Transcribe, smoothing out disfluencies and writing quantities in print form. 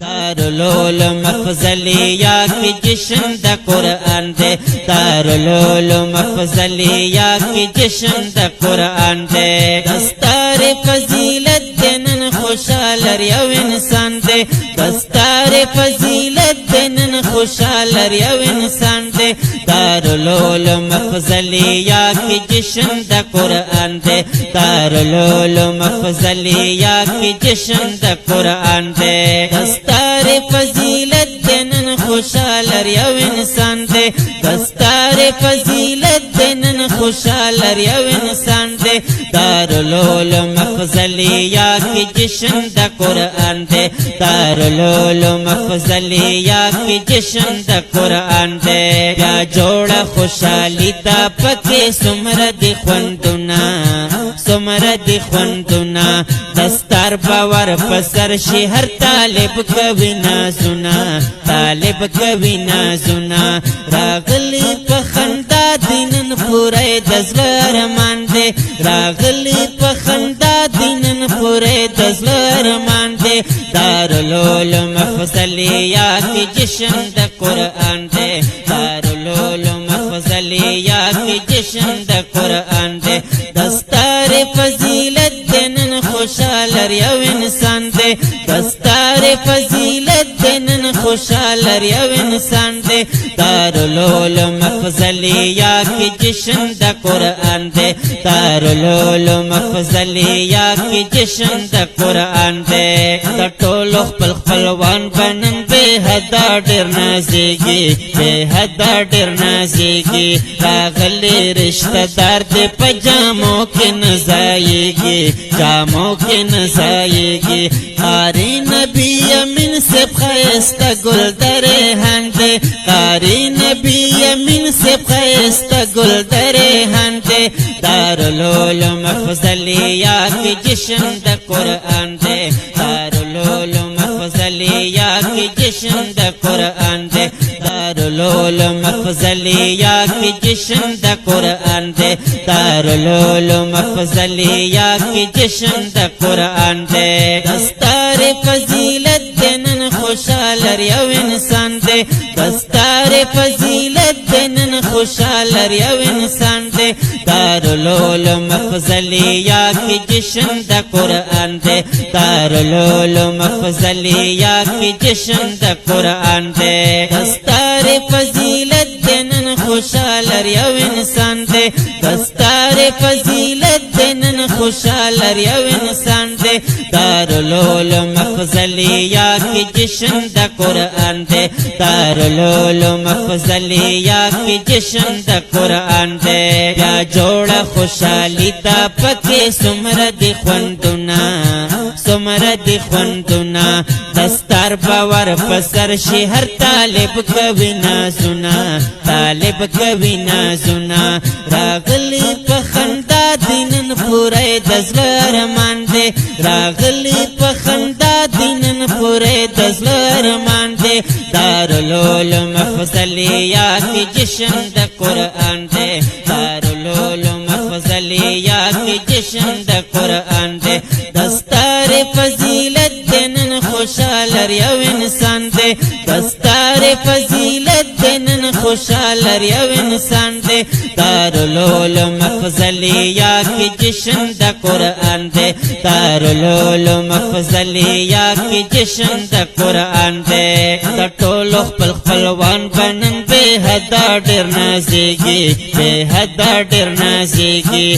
دارالعلوم افضلیہ کی جشن دا قرآن دے دارالعلوم افضلیہ کی جشن دا قرآن دے دستار فضیلت دنن خوشحال یو انسان دے دستار فضیلت دنن خوشحال یو انسان دے دارالعلوم افضلیہ کی جشن دا قرآن دے دارالعلوم افضلیہ کی جشن دا قرآن دے دستار فضیلت دنن خوشحال یو انسان دے دستار فضیلت دنن خوشحال یو انسان دے دارالعلوم افضلیہ کی جشن دا قرآن دے دارالعلوم افضلیہ کی جشن دا قرآن دے یا جوڑا خوشحالی دا پکے سمرد خوندنا سمرد خوندنا دستار باور پسر شی ہر طالب کوي نازونا طالب کوي نازونا راغلی پخندا دینن پورے دزلر مان دے راغلی پخندا دینن پورے دزلر مان دے دارالعلوم افضلیہ کی جشن دا قرآن دے دارالعلوم افضلیہ کی جشن دا قرآن دے دستار فضیلت دنن خوشحال یو انسان دے دستار فضیلت دنن خوشحال یو انسان دے دارالعلوم افضلیہ کی جشن دا قرآن دے دارالعلوم افضلیہ کی جشن دا قرآن دے ټولو خپل خپلوان بنن بے حدا ډیر نازیږي بے حدا ډیر نازیږي راغلی رشتہ دار دے پجامو کې نزایږي جامو کې نزایږي قاری نبی امین سے خیستا گل درے ہندے قاری نبی امین سے خیستا گل درے ہندے دارالعلوم افضلیہ کی جشن دا قرآن دے دارالعلوم افضلیہ کی جشن دا قرآن دے دارالعلوم افضلیہ کی جشن دا قرآن دے دارالعلوم افضلیہ کی جشن دا قرآن دے دستار فضیلت دنن خوشحال یو انسان دے دستار فضیلت دنن خوشحال یو انسان دے دارالعلوم افضلیہ کی جشن دا قرآن دے دارالعلوم افضلیہ کی جشن دا قرآن دے دستار فضیلت دنن خوشحال یو انسان دے دستار فضیلت دنن خوشحال یو انسان دے دارالعلوم افضلیہ کی جشن دا قرآن دے دارالعلوم افضلیہ کی جشن دا قرآن دے یا جوڑا خوشحالی دا پکے سمرد خوندنا سمرد خوندنا دستار باور پسر شی ہر طالب کوي نازونا طالب کوي نازونا راغلی پخندا دینن پورے دزلر مان دے راغلی پخندا دینن پورے دزلر مان دے دارالعلوم افضلیہ کی جشن دا قرآن دے دارالعلوم افضلیہ کی جشن دا قرآن دے دستار فضیلت دنن خوشحال یو انسان دے دستار فضیلت دنن خوشحال یو انسان دے دارالعلوم افضلیہ کی جشن دا قرآن دے دارالعلوم افضلیہ کی جشن دا قرآن دے ټولو خپل خپلوان بنن بے حدا ډیر نازیږي بے حدا ډیر نازیږي